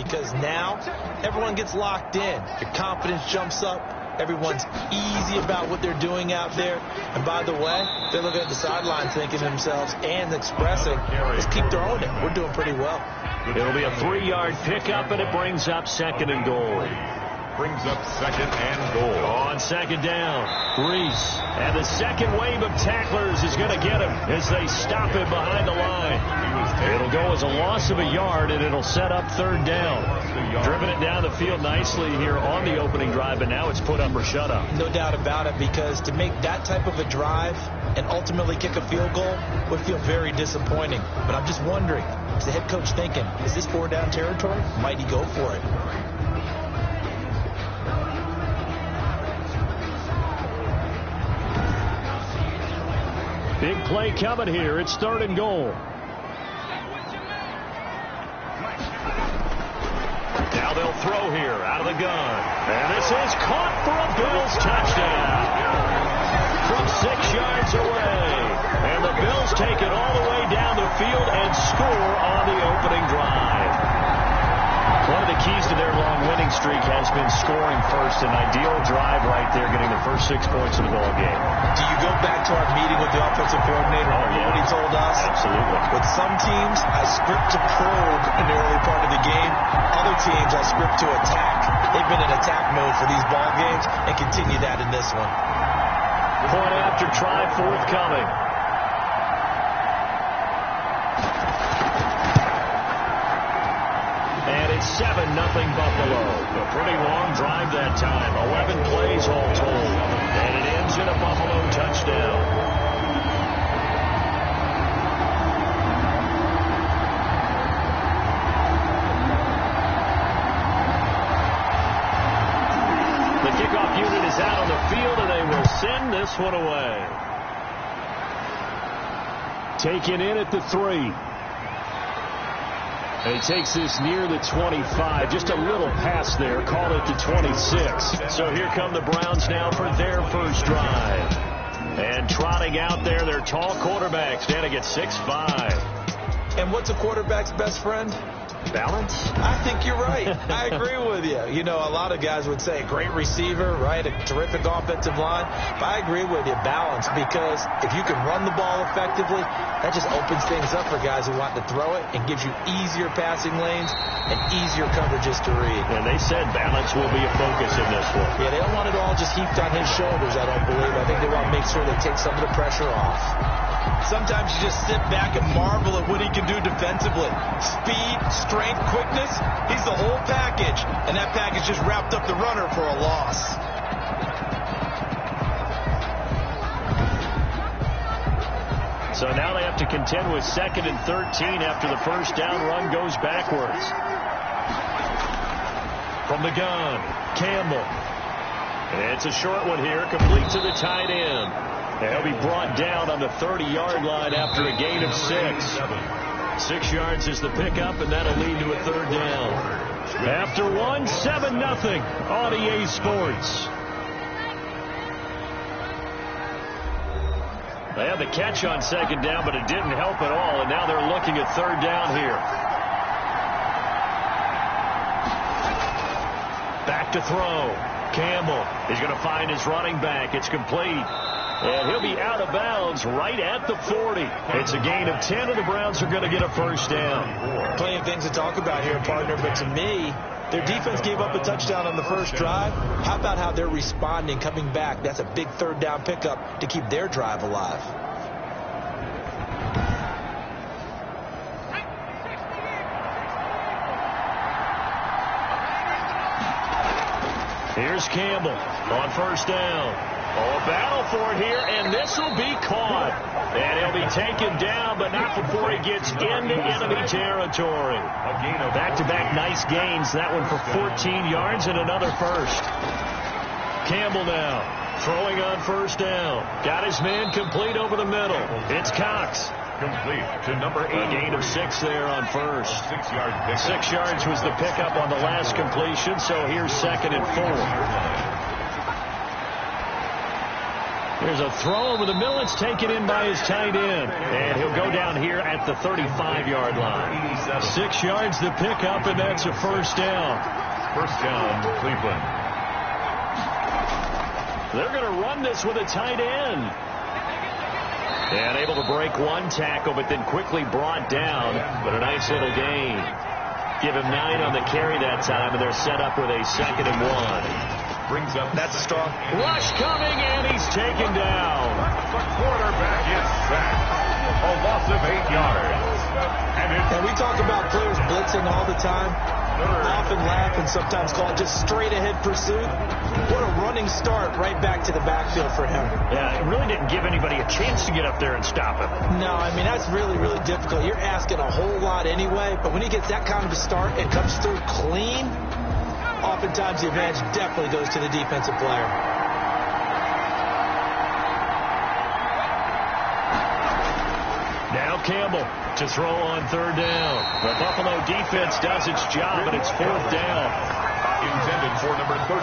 because now everyone gets locked in. Your confidence jumps up. Everyone's easy about what they're doing out there. And by the way, they're looking at the sideline thinking to themselves and expressing, let's keep throwing it. We're doing pretty well. It'll be a 3-yard pickup, and it brings up 2nd and goal. Brings up 2nd and goal. On 2nd down, Reese. And the second wave of tacklers is going to get him as they stop him behind the line. It'll go as a loss of a yard, and it'll set up 3rd down. Driven it down the field nicely here on the opening drive, and now it's put up or shut up. No doubt about it, because to make that type of a drive and ultimately kick a field goal would feel very disappointing. But I'm just wondering, is the head coach thinking, is this 4-down territory? Might he go for it? Big play coming here. It's 3rd and goal. Now they'll throw here out of the gun. And this is caught for a Bills touchdown. From 6 yards away. And the Bills take it all the way down the field and score on the opening drive. One of the keys to their long winning streak has been scoring first. An ideal drive right there, getting the first 6 points of the ball game. Do you go back to our meeting with the offensive coordinator? What he told us? Absolutely. With some teams, I script to probe in the early part of the game. Other teams, I script to attack. They've been in attack mode for these ball games and continue that in this one. Point after try forthcoming. And it's 7-0 Buffalo. A pretty long drive that time. 11 plays all told. And it ends in a Buffalo touchdown. The kickoff unit is out on the field, and they will send this one away. Taken in at the 3. And he takes this near the 25. Just a little pass there. Call it the 26. So here come the Browns now for their first drive. And trotting out there, their tall quarterback standing at 6'5". And what's a quarterback's best friend? Balance? I think you're right. I agree with you. You know, a lot of guys would say a great receiver, right? A terrific offensive line. But I agree with you, balance, because if you can run the ball effectively, that just opens things up for guys who want to throw it and gives you easier passing lanes and easier coverages to read. And they said balance will be a focus in this one. Yeah, they don't want it all just heaped on his shoulders, I don't believe. I think they want to make sure they take some of the pressure off. Sometimes you just sit back and marvel at what he can do defensively. Speed, strength, quickness, he's the whole package. And that package just wrapped up the runner for a loss. So now they have to contend with 2nd and 13 after the first down run goes backwards. From the gun, Campbell. And it's a short one here, complete to the tight end. And he'll be brought down on the 30-yard line after a gain of 6. 6 yards is the pickup, and that'll lead to a 3rd down. After 1, 7-0 on EA Sports. They had the catch on 2nd down, but it didn't help at all, and now they're looking at 3rd down here. Back to throw. Campbell is going to find his running back. It's complete. And he'll be out of bounds right at the 40. It's a gain of 10, and the Browns are going to get a first down. Plenty of things to talk about here, partner, but to me, their defense gave up a touchdown on the first drive. How about how they're responding, coming back? That's a big 3rd down pickup to keep their drive alive. Here's Campbell on first down. Oh, a battle for it here, and this will be caught. And he'll be taken down, but not before he gets into enemy territory. Back-to-back nice gains. That one for 14 yards and another first. Campbell now throwing on first down. Got his man complete over the middle. It's Cox. Complete to number 8. A gain of 6 there on first. 6 yards pickup. 6 yards was the pickup on the last completion, so here's 2nd and 4. There's a throw over the middle. It's taken in by his tight end. And he'll go down here at the 35-yard line. 6 yards to pick up, and that's a first down. First down, Cleveland. They're going to run this with a tight end. And able to break one tackle, but then quickly brought down. But a nice little gain. Give him 9 on the carry that time, and they're set up with a 2nd and 1. Brings up. That's a strong rush coming, and he's taken down. The quarterback is sacked. A loss of 8 yards. And we talk about players blitzing all the time. Often laugh and sometimes call it just straight ahead pursuit. What a running start right back to the backfield for him. Yeah, it really didn't give anybody a chance to get up there and stop him. No, I mean, that's really, really difficult. You're asking a whole lot anyway, but when he gets that kind of a start and comes through clean, oftentimes the advantage definitely goes to the defensive player. Now Campbell to throw on 3rd down. The Buffalo defense does its job, and it's 4th down. Intended for number 34.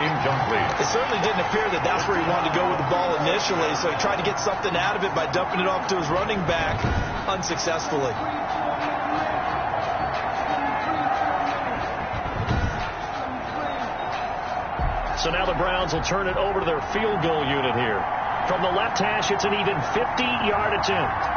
Incomplete. It certainly didn't appear that that's where he wanted to go with the ball initially, so he tried to get something out of it by dumping it off to his running back unsuccessfully. So now the Browns will turn it over to their field goal unit here. From the left hash, it's an even 50-yard attempt.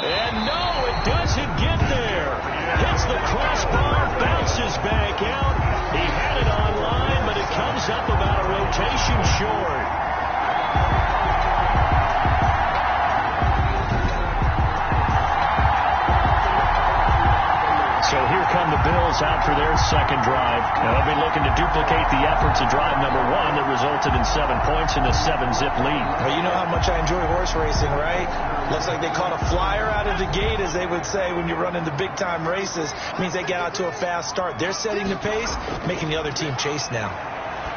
And no, it doesn't get there. Hits the crossbar, bounces back out. He had it on line, but it comes up about a rotation short. So here come the Bills out for their 2nd drive. Now they'll be looking to duplicate the efforts of drive number 1 that resulted in 7 points in the 7-zip lead. Well, you know how much I enjoy horse racing, right? Looks like they caught a flyer out of the gate, as they would say when you run into big-time races. It means they get out to a fast start. They're setting the pace, making the other team chase now.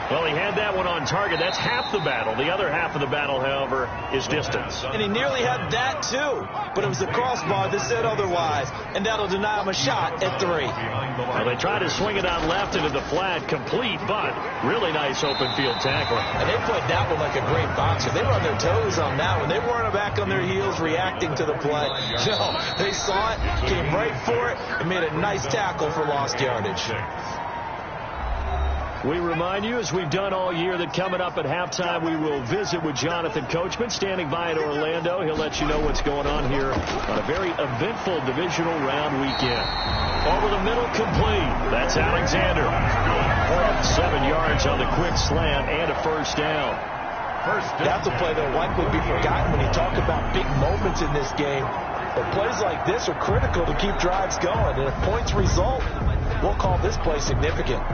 Well, he had that one on target. That's half the battle. The other half of the battle, however, is distance. And he nearly had that, too. But it was the crossbar that said otherwise. And that'll deny him a shot at 3. Well, they tried to swing it out left into the flat, complete, but really nice open field tackle. And they played that one like a great boxer. They were on their toes on that one. They weren't back on their heels reacting to the play. No, they saw it, came right for it, and made a nice tackle for lost yardage. We remind you, as we've done all year, that coming up at halftime, we will visit with Jonathan Coachman, standing by in Orlando. He'll let you know what's going on here on a very eventful divisional round weekend. Over the middle, complete. That's Alexander. 7 yards on the quick slant and a first down. That's a play that will likely be forgotten when you talk about big moments in this game. But plays like this are critical to keep drives going. And if points result, we'll call this play significant.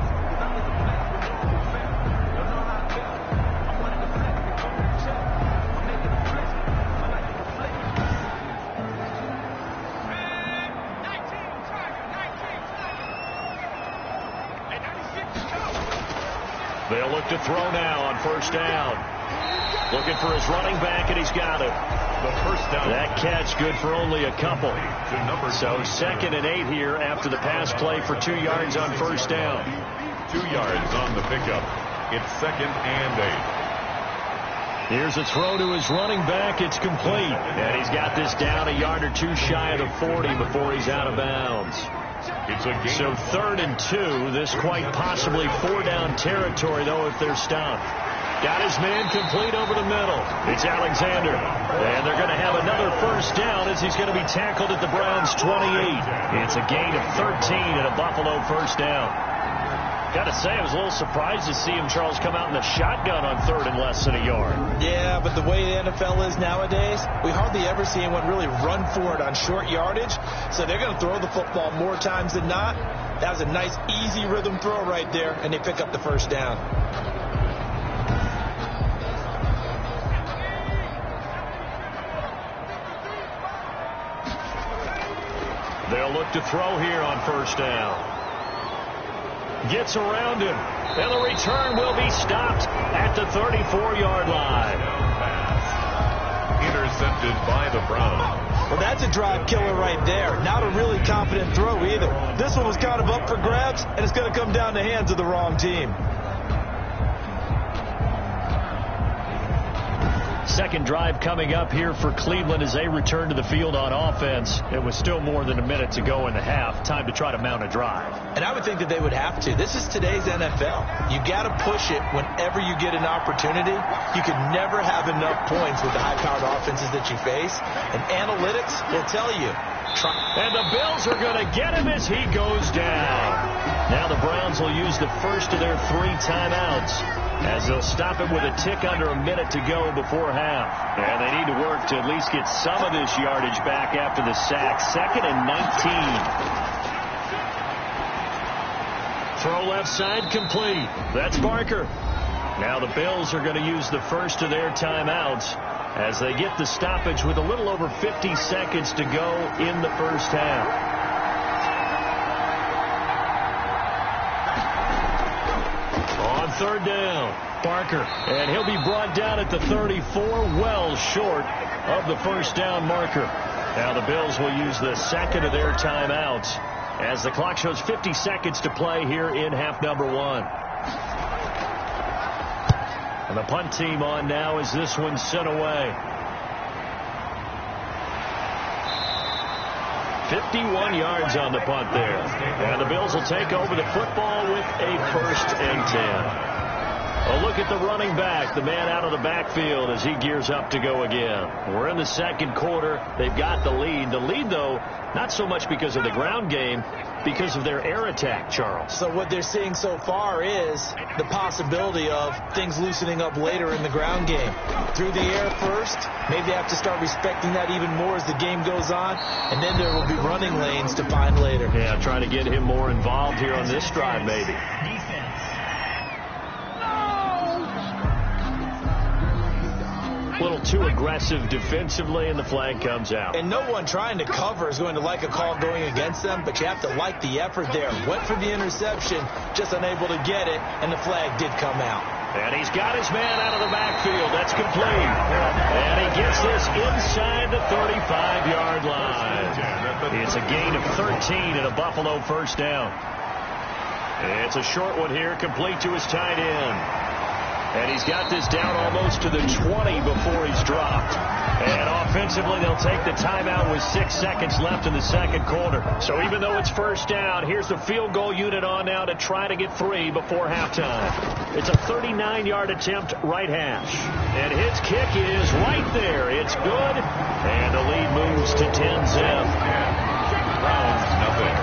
They'll look to throw now on 1st down. Looking for his running back, and he's got it. The first down. That catch good for only a couple. So 2nd and 8 here after the pass play for 2 yards on 1st down. 2 yards on the pickup. It's 2nd and 8. Here's a throw to his running back. It's complete. And he's got this down a yard or 2 shy of the 40 before he's out of bounds. It's a gain. So 3rd and 2. This quite possibly 4-down territory, though, if they're stopped. Got his man complete over the middle. It's Alexander. And they're going to have another first down as he's going to be tackled at the Browns' 28. It's a gain of 13 and a Buffalo first down. Got to say, I was a little surprised to see him, Charles, come out in the shotgun on 3rd and less than a yard. Yeah, but the way the NFL is nowadays, we hardly ever see anyone really run for it on short yardage. So they're going to throw the football more times than not. That was a nice, easy rhythm throw right there, and they pick up the first down. They'll look to throw here on 1st down. Gets around him, and the return will be stopped at the 34-yard line. Intercepted by the Browns. Well, that's a drive killer right there. Not a really confident throw either. This one was kind of up for grabs, and it's going to come down the hands of the wrong team. Second drive coming up here for Cleveland as they return to the field on offense. It was still more than a minute to go in the half. Time to try to mount a drive. And I would think that they would have to. This is today's NFL. You got to push it whenever you get an opportunity. You can never have enough points with the high-powered offenses that you face. And analytics will tell you. And the Bills are going to get him as he goes down. Now the Browns will use the first of their 3 timeouts, as they'll stop it with a tick under a minute to go before half. And they need to work to at least get some of this yardage back after the sack. 2nd and 19. Throw left side complete. That's Barker. Now the Bills are going to use the first of their timeouts as they get the stoppage with a little over 50 seconds to go in the first half. On third down, Barker, and he'll be brought down at the 34, well short of the first down marker. Now the Bills will use the second of their timeouts as the clock shows 50 seconds to play here in half number 1. And the punt team on now as this one's sent away. 51 yards on the punt there. And the Bills will take over the football with a 1st and 10. A look at the running back, the man out of the backfield as he gears up to go again. We're in the second quarter. They've got the lead. The lead, though, not so much because of the ground game, because of their air attack, Charles. So what they're seeing so far is the possibility of things loosening up later in the ground game. Through the air first, maybe they have to start respecting that even more as the game goes on, and then there will be running lanes to find later. Yeah, trying to get him more involved here on this drive, maybe. A little too aggressive defensively, and the flag comes out. And no one trying to cover is going to like a call going against them, but you have to like the effort there. Went for the interception, just unable to get it, and the flag did come out. And he's got his man out of the backfield. That's complete. And he gets this inside the 35-yard line. It's a gain of 13 and a Buffalo first down. It's a short one here, complete to his tight end. And he's got this down almost to the 20 before he's dropped. And offensively, they'll take the timeout with 6 seconds left in the second quarter. So even though it's first down, here's the field goal unit on now to try to get 3 before halftime. It's a 39-yard attempt right hash. And his kick is right there. It's good. And the lead moves to 10-zip. Browns, nothing.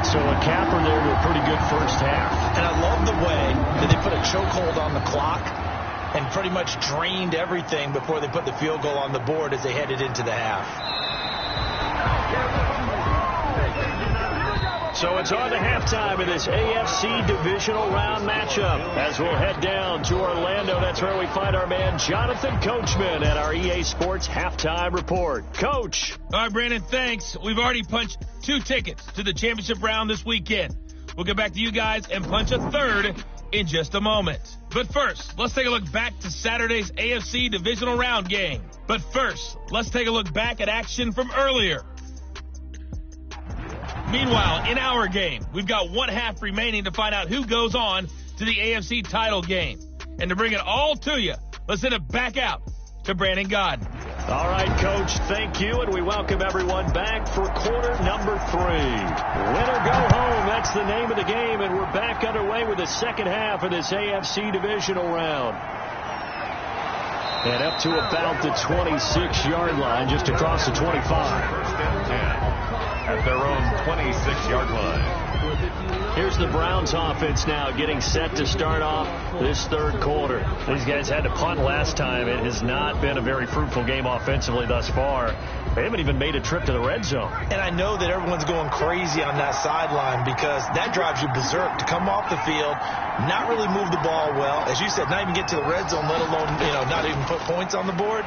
So a capper there to a pretty good first half. And I love the way that they put a chokehold on the clock and pretty much drained everything before they put the field goal on the board as they headed into the half. So it's on to halftime of this AFC divisional round matchup as we'll head down to Orlando. That's where we find our man Jonathan Coachman at our EA Sports Halftime Report. Coach. All right, Brandon, thanks. We've already punched 2 tickets to the championship round this weekend. We'll get back to you guys and punch a 3rd in just a moment. But first, let's take a look back to Saturday's AFC divisional round game. But first, let's take a look back at action from earlier. Meanwhile, in our game, we've got 1 half remaining to find out who goes on to the AFC title game. And to bring it all to you, let's send it back out to Brandon Godden. All right, Coach, thank you, and we welcome everyone back for quarter number 3. Win or go home, that's the name of the game, and we're back underway with the second half of this AFC divisional round. And up to about the 26-yard line, just across the 25. First and 10 at their own 26-yard line. Here's the Browns offense now getting set to start off this third quarter. These guys had to punt last time. It has not been a very fruitful game offensively thus far. They haven't even made a trip to the red zone. And I know that everyone's going crazy on that sideline because that drives you berserk to come off the field, not really move the ball well. As you said, not even get to the red zone, let alone, not even put points on the board.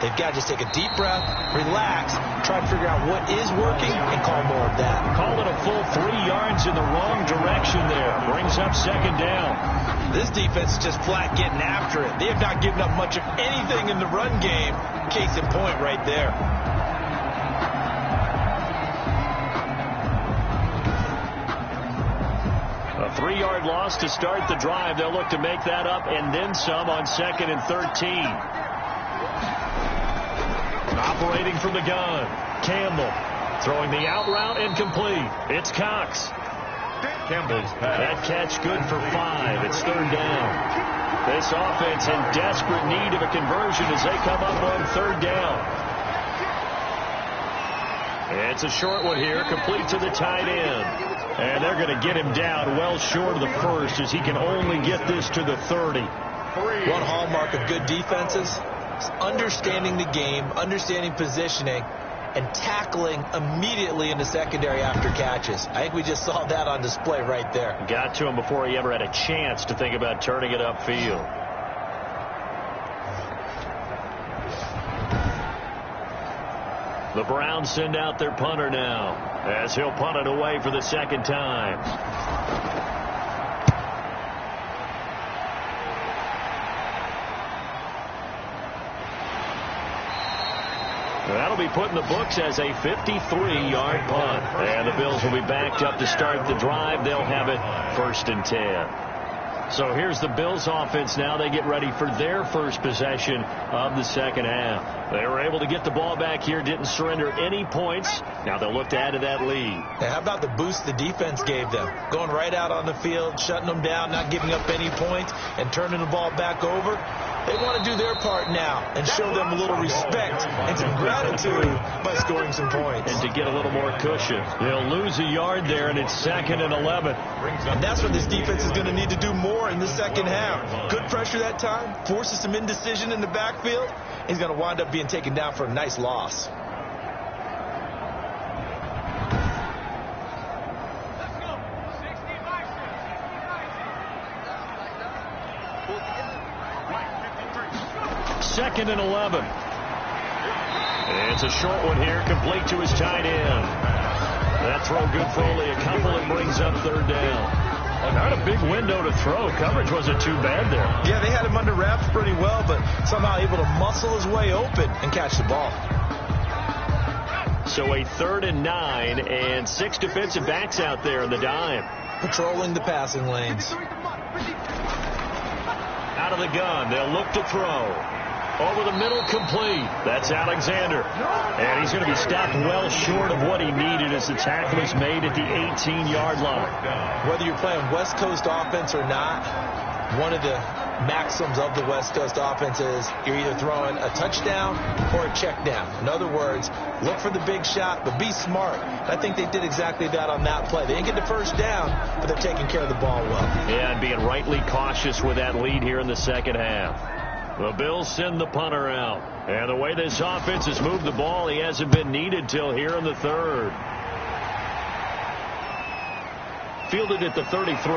They've got to just take a deep breath, relax, try to figure out what is working, and call more of that. Call it a full 3 yards in the wrong direction there. Brings up second down. This defense is just flat getting after it. They have not given up much of anything in the run game. Case in point right there. A 3-yard loss to start the drive. They'll look to make that up and then some on 2nd and 13. Operating from the gun. Campbell throwing the out route incomplete. It's Cox. Campbell's pass. That catch good for 5. It's 3rd down. This offense in desperate need of a conversion as they come up on 3rd down. It's a short one here, complete to the tight end. And they're going to get him down well short of the first as he can only get this to the 30. One hallmark of good defenses is understanding the game, understanding positioning, and tackling immediately in the secondary after catches. I think we just saw that on display right there. Got to him before he ever had a chance to think about turning it upfield. The Browns send out their punter now as he'll punt it away for the 2nd time. That'll be put in the books as a 53-yard punt. And the Bills will be backed up to start the drive. They'll have it 1st and 10. So here's the Bills offense now. They get ready for their first possession of the 2nd half. They were able to get the ball back here, didn't surrender any points. Now they'll look to add to that lead. Hey, how about the boost the defense gave them? Going right out on the field, shutting them down, not giving up any points, and turning the ball back over. They want to do their part now and show them a little respect and some gratitude by scoring some points. And to get a little more cushion. They'll lose a yard there, and it's 2nd and 11. And that's what this defense is going to need to do more in the 2nd half. Good pressure that time, forces some indecision in the backfield. He's going to wind up being taken down for a nice loss. Second and 11. It's a short one here, complete to his tight end. That throw good for only a couple. It brings up 3rd down. Not a big window to throw. Coverage wasn't too bad there. Yeah, they had him under wraps pretty well, but somehow able to muscle his way open and catch the ball. So a 3rd and 9 and 6 defensive backs out there in the dime. Patrolling the passing lanes. Out of the gun, they'll look to throw. Over the middle, complete. That's Alexander. And he's going to be stopped well short of what he needed as the tackle is made at the 18-yard line. Whether you're playing West Coast offense or not, one of the maxims of the West Coast offense is you're either throwing a touchdown or a check down. In other words, look for the big shot, but be smart. I think they did exactly that on that play. They didn't get the first down, but they're taking care of the ball well. Yeah, and being rightly cautious with that lead here in the 2nd half. The Bills send the punter out. And the way this offense has moved the ball, he hasn't been needed till here in the 3rd. Fielded at the 33.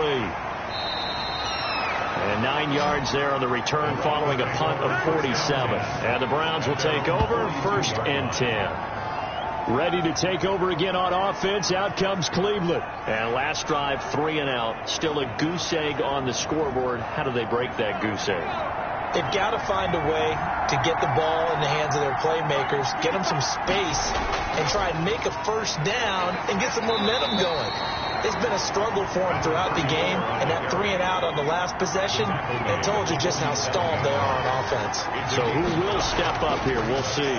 And 9 yards there on the return following a punt of 47. And the Browns will take over 1st and 10. Ready to take over again on offense. Out comes Cleveland. And last drive, 3 and out. Still a goose egg on the scoreboard. How do they break that goose egg? They've got to find a way to get the ball in the hands of their playmakers, get them some space, and try and make a first down and get some momentum going. It's been a struggle for them throughout the game, and that 3 and out on the last possession, it told you just how stalled they are on offense. So who will step up here? We'll see.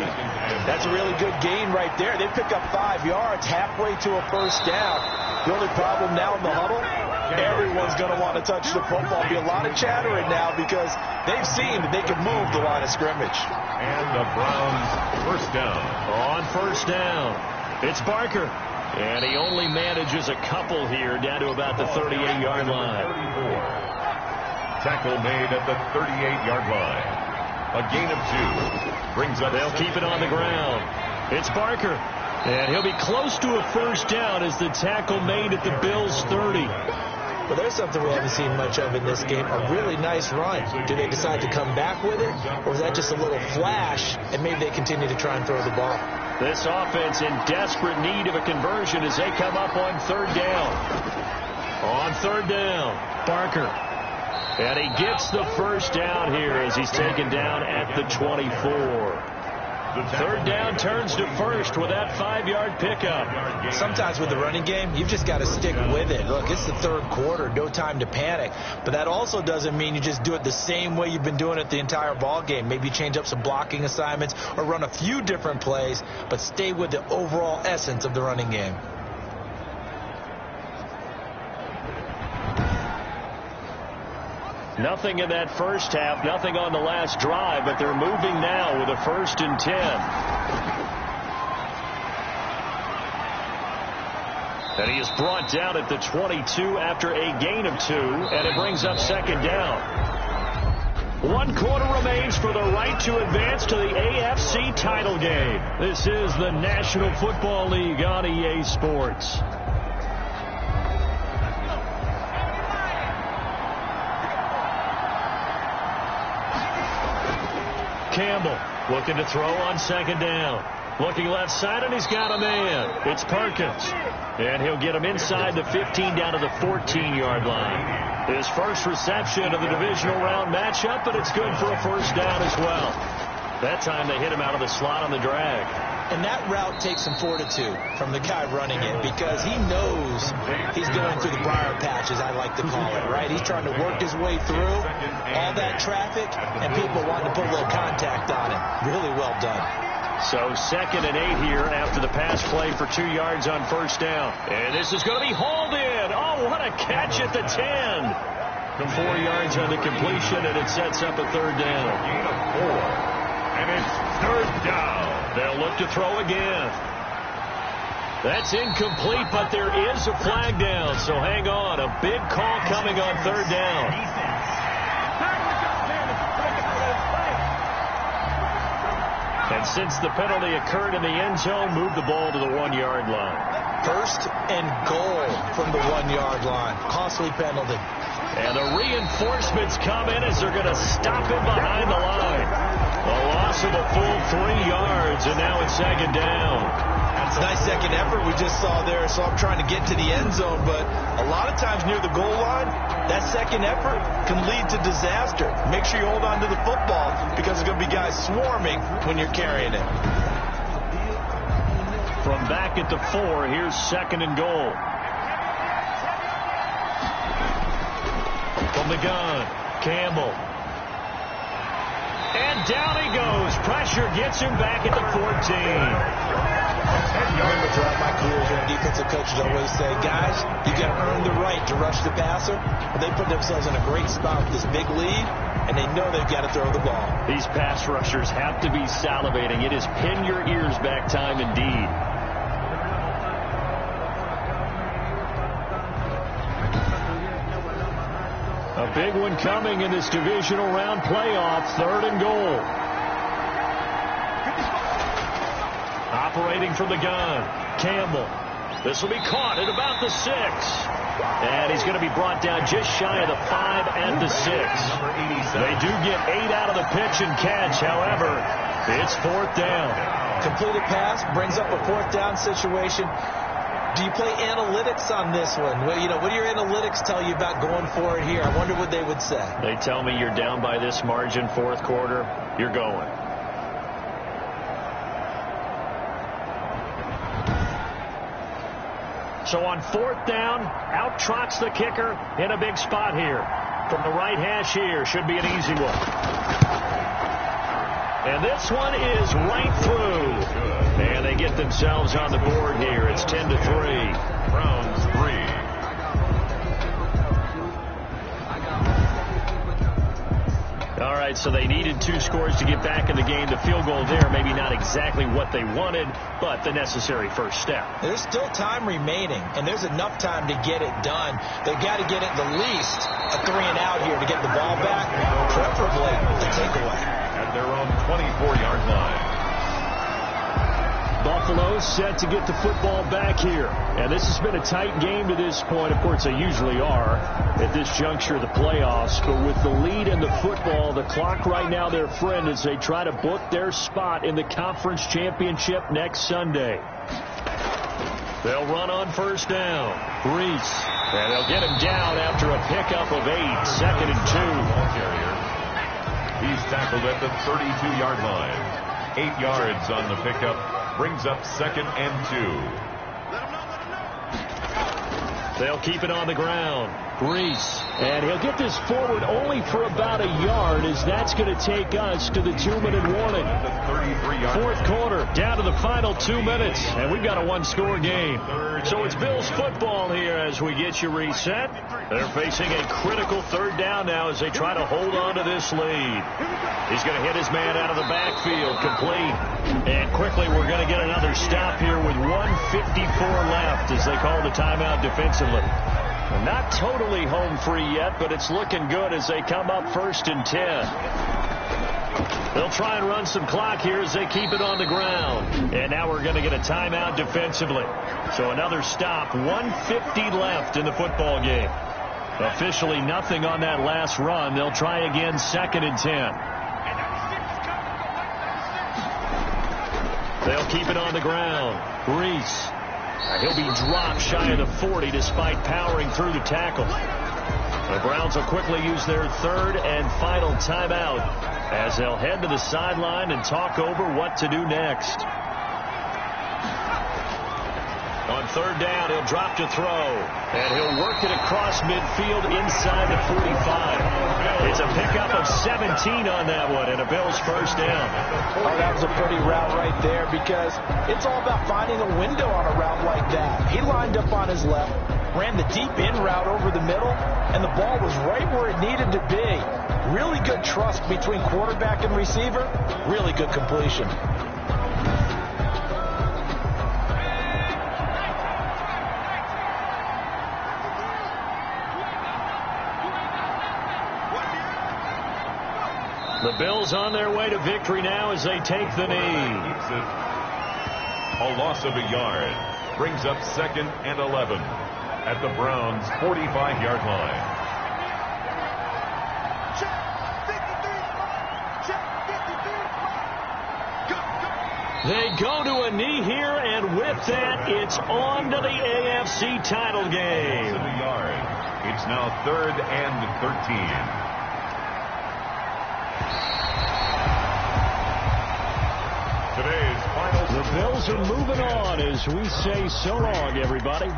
That's a really good gain right there. They pick up 5 yards halfway to a first down. The only problem now in the huddle, everyone's going to want to touch the football. Be a lot of chattering now because they've seen that they can move the line of scrimmage. And the Browns first down. On first down, it's Barker. And he only manages a couple here down to about the 38-yard line. 34. Tackle made at the 38-yard line. A gain of 2. Brings up. They'll keep it on the ground. It's Barker. And he'll be close to a first down as the tackle made at the Bills' 30. Well, there's something we haven't seen much of in this game, a really nice run. Do they decide to come back with it, or is that just a little flash, and maybe they continue to try and throw the ball? This offense in desperate need of a conversion as they come up on third down. On third down, Barker. And he gets the first down here as he's taken down at the 24. Third down turns to first with that 5-yard pickup. Sometimes with the running game, you've just got to stick with it. Look, it's the third quarter, no time to panic. But that also doesn't mean you just do it the same way you've been doing it the entire ball game. Maybe change up some blocking assignments or run a few different plays, but stay with the overall essence of the running game. Nothing in that first half, nothing on the last drive, but they're moving now with a 1st and 10. And he is brought down at the 22 after a gain of 2, and it brings up 2nd down. 1 quarter remains for the right to advance to the AFC title game. This is the National Football League on EA Sports. Campbell looking to throw on 2nd down. Looking left side, and he's got a man. It's Perkins. And he'll get him inside the 15 down to the 14-yard line. His first reception of the divisional round matchup, but it's good for a 1st down as well. That time they hit him out of the slot on the drag. And that route takes some fortitude from the guy running it because he knows he's going through the briar patch, as I like to call it, right? He's trying to work his way through all that traffic, and people wanting to put a little contact on him. Really well done. So 2nd and 8 here after the pass play for 2 yards on 1st down. And this is going to be hauled in. Oh, what a catch at the 10. 4 yards on the completion, and it sets up a 3rd down. Gain of 4. And it's 3rd down. They'll look to throw again. That's incomplete, but there is a flag down, so hang on. A big call coming on 3rd down. And since the penalty occurred in the end zone, move the ball to the 1-yard line. 1st and goal from the 1-yard line. Costly penalty. And the reinforcements come in as they're going to stop him behind the line. A loss of a full 3 yards, and now it's 2nd down. That's a nice second effort we just saw there, so I'm trying to get to the end zone, but a lot of times near the goal line, that second effort can lead to disaster. Make sure you hold on to the football because there's going to be guys swarming when you're carrying it. From back at the 4, here's 2nd and goal. From the gun, Campbell. And down he goes. Pressure gets him back at the 14. I remember throughout my career here, defensive coaches always say, guys, you got to earn the right to rush the passer. But they put themselves in a great spot with this big lead, and they know they've got to throw the ball. These pass rushers have to be salivating. It is pin your ears back time indeed. A big one coming in this divisional round playoff. 3rd and goal. Operating from the gun, Campbell. This will be caught at about the 6. And he's going to be brought down just shy of the 5 and the 6. They do get 8 out of the pitch and catch. However, it's 4th down. Completed pass brings up a 4th down situation. Do you play analytics on this one? Well, you know, what do your analytics tell you about going for it here? I wonder what they would say. They tell me you're down by this margin, 4th quarter, you're going. So on 4th down, out trots the kicker in a big spot here. From the right hash here, should be an easy one. And this one is right through. And they get themselves on the board here. It's 10-3. Browns 3. All right, so they needed 2 scores to get back in the game. The field goal there, maybe not exactly what they wanted, but the necessary first step. There's still time remaining, and there's enough time to get it done. They've got to get it the least a 3 and out here to get the ball back, preferably the takeaway. At their own 24-yard line. Ball Buffalo set to get the football back here. And this has been a tight game to this point. Of course, they usually are at this juncture of the playoffs. But with the lead in the football, the clock right now their friend as they try to book their spot in the conference championship next Sunday. They'll run on first down. Reese. And they'll get him down after a pickup of 8. 2nd and 2. He's tackled at the 32-yard line. 8 yards on the pickup. Brings up 2nd and 2. They'll keep it on the ground. Reese. And he'll get this forward only for about a yard as that's going to take us to the 2-minute warning. Fourth quarter, down to the final 2 minutes. And we've got a one-score game. So it's Bills football here as we get you reset. They're facing a critical 3rd down now as they try to hold on to this lead. He's going to hit his man out of the backfield, complete. And quickly we're going to get another stop here with 1:54 left as they call the timeout defensively. Well, not totally home free yet, but it's looking good as they come up 1st and 10. They'll try and run some clock here as they keep it on the ground. And now we're going to get a timeout defensively. So another stop, 1:50 left in the football game. Officially nothing on that last run. They'll try again 2nd and 10. They'll keep it on the ground. Reese. He'll be dropped shy of the 40 despite powering through the tackle. The Browns will quickly use their 3rd and final timeout as they'll head to the sideline and talk over what to do next. On 3rd down, he'll drop to throw, and he'll work it across midfield inside the 45. It's a pickup of 17 on that one, and a Bills 1st down. Oh, that was a pretty route right there because it's all about finding a window on a route like that. He lined up on his left, ran the deep in route over the middle, and the ball was right where it needed to be. Really good trust between quarterback and receiver. Really good completion. The Bills on their way to victory now as they take the knee. A loss of a yard. Brings up 2nd and 11 at the Browns' 45-yard line. They go to a knee here, and with that, it's on to the AFC title game. It's now 3rd and 13. The Bills are moving on as we say so long, everybody.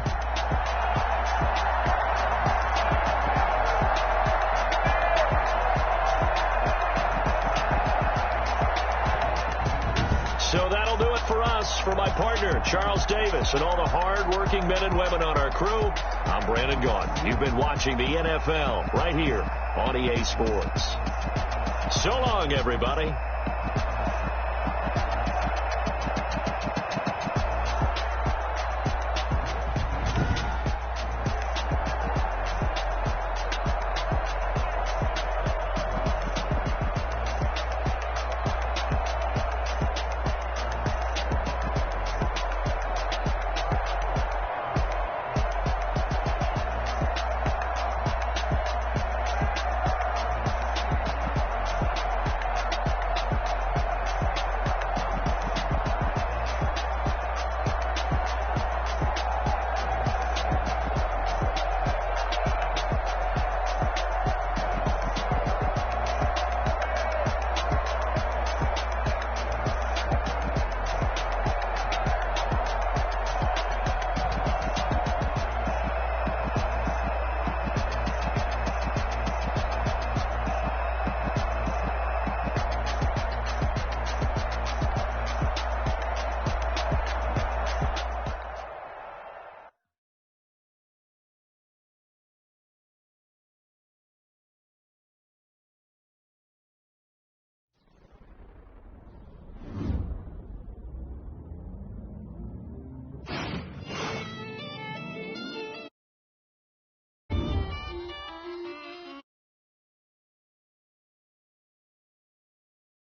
So that'll do it for us. For my partner, Charles Davis, and all the hard-working men and women on our crew, I'm Brandon Gaudin. You've been watching the NFL right here on EA Sports. So long, everybody.